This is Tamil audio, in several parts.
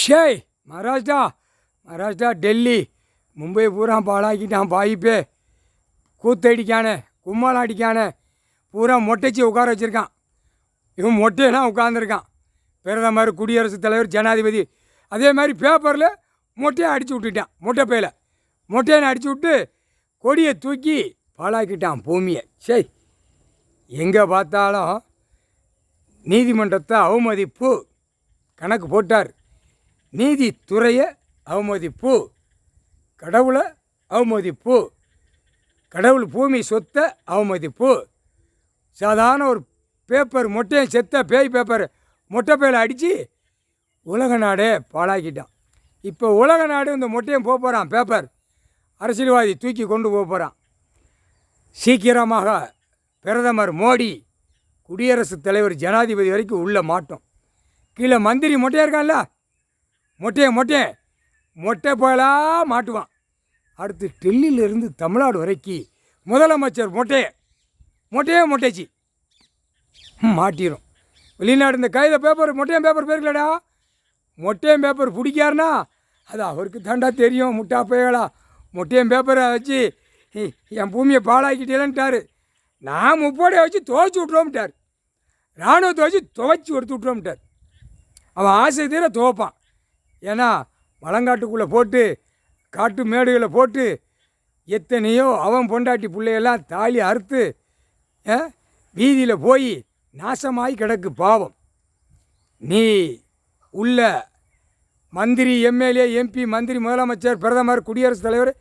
ஷேய் மகாராஷ்டிரா டெல்லி மும்பை பூரா பாழாக்கிட்டான் பாயிப்பே. கூத்தடிக்கானே, கும்மாளம் அடிக்கானே, பூரா மொட்டைச்சி உட்கார வச்சுருக்கான். இவன் மொட்டையெல்லாம் உட்காந்துருக்கான். பிரதமர், குடியரசுத் தலைவர், ஜனாதிபதி. அதே மாதிரி பேப்பரில் மொட்டையை அடித்து விட்டுட்டான். மொட்டைப்பையில் மொட்டையை அடித்து விட்டு கொடியை தூக்கி பாழாக்கிட்டான் பூமியை. சரி, எங்கே பார்த்தாலும் நீதிமன்றத்தை அவமதிப்பு கணக்கு போட்டார். நீதித்துறையை அவமதிப்பு, கடவுளை அவமதிப்பு, கடவுள் பூமி சொத்தை அவமதிப்பு. சாதாரண ஒரு பேப்பர் மொட்டையை செத்த பேய் பேப்பர் மொட்டைப்பையில் அடித்து உலக நாடே பாழாக்கிட்டான். இப்போ உலக நாடு இந்த மொட்டையும் போக போகிறான். பேப்பர் அரசியல்வாதி தூக்கி கொண்டு போக போகிறான். சீக்கிரமாக பிரதமர் மோடி, குடியரசுத் தலைவர், ஜனாதிபதி வரைக்கும் உள்ள மாட்டோம். கீழே மந்திரி மொட்டையாக இருக்கான்ல, மொட்டை போயலாக மாட்டுவான். அடுத்து டெல்லியிலிருந்து தமிழ்நாடு வரைக்கும் முதலமைச்சர் மொட்டைச்சி மாட்டிடும். வெளிநாடு இந்த கையில் பேப்பர் மொட்டையம் பேப்பர் போயிருக்கலடா. மொட்டையம் பேப்பர் பிடிக்காருன்னா அது அவருக்கு தாண்டா தெரியும். முட்டா போயலா மொட்டையம் பேப்பரை வச்சு என் பூமியை பாழாக்கிட்டேன்ட்டார். நான் முப்போடையை வச்சு துவைச்சி விட்ருவோம்ட்டார். இராணுவத்தை வச்சு துவைச்சி எடுத்து விட்ருவோம்ட்டார். அவன் ஆசை தீர துவைப்பான். ஏன்னா மலங்காட்டுக்குள்ளே போட்டு காட்டு மேடுகளை போட்டு எத்தனையோ அவன் பொண்டாட்டி பிள்ளையெல்லாம் தாலி அறுத்து வீதியில் போய் நாசமாகி கிடக்கு பாவம். நீ உள்ள மந்திரி, எம்எல்ஏ, எம்பி, மந்திரி, முதலமைச்சர், பிரதமர், குடியரசுத் தலைவர்,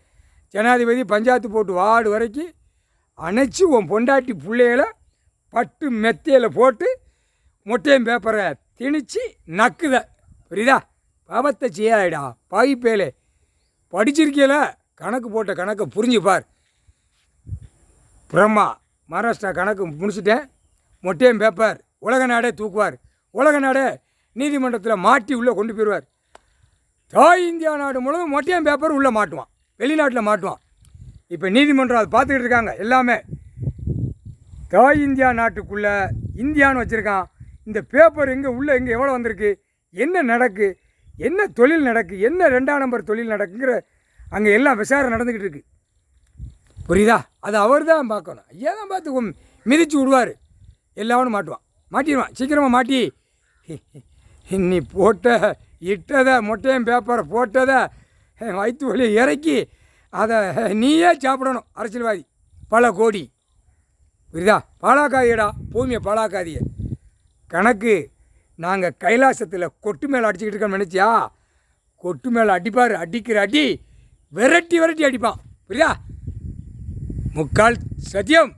ஜனாதிபதி, பஞ்சாயத்து போட்டு வார்டு வரைக்கும் அணைச்சி உன் பொண்டாட்டி பிள்ளைகளை பட்டு மெத்தையில் போட்டு மொட்டையும் பேப்பரை திணிச்சு நக்குத. புரியுதா? பாவத்தை செய்யாதடா பாய்ப்பேலே. படிச்சிருக்கல, கணக்கு போட்ட கணக்கை புரிஞ்சுப்பார். பிரம்மா மகாராஷ்டிரா கணக்கு முடிச்சுட்டேன். மொட்டையும் பேப்பர் உலக நாடே தூக்குவார். உலக நாடே நீதிமன்றத்தில் மாட்டி உள்ளே கொண்டு போயிடுவார். தாய் இந்தியா நாடு முழுவதும் மொட்டையும் பேப்பர் உள்ளே மாட்டுவான், வெளிநாட்டில் மாட்டுவான். இப்போ நீதிமன்றம் அதை பார்த்துக்கிட்டு இருக்காங்க. எல்லாமே தாய் இந்தியா நாட்டுக்குள்ளே இந்தியான்னு வச்சுருக்கான். இந்த பேப்பர் எங்கே எவ்வளோ வந்திருக்கு, என்ன நடக்கு, என்ன தொழில் நடக்கு, என்ன 2ஆம் நம்பர் தொழில் நடக்குங்கிற அங்கே எல்லாம் விசாரணை நடந்துக்கிட்டு இருக்கு. புரியுதா? அது அவர் தான் பார்க்கணும். ஐயா தான் பார்த்து மிதித்து விடுவார். எல்லாவனும் மாட்டிடுவான். சீக்கிரமாக மாட்டி நீ இட்டதை மொட்டையும் பேப்பரை போட்டதை வயிற்று வழியை இறக்கி அதை நீயே சாப்பிடணும். அரசியல்வாதி பல கோடி. புரியுதா? பாழாக்காதியடா பூமியை, பாழாக்காதிய. கணக்கு நாங்கள் கைலாசத்தில் கொட்டு மேலே அடிச்சுக்கிட்டு இருக்கோன்னு நினச்சியா? கொட்டு மேலே அடிப்பார். அடிக்கிற அடி விரட்டி அடிப்பான். புரியுதா? முக்கால் சத்தியம்.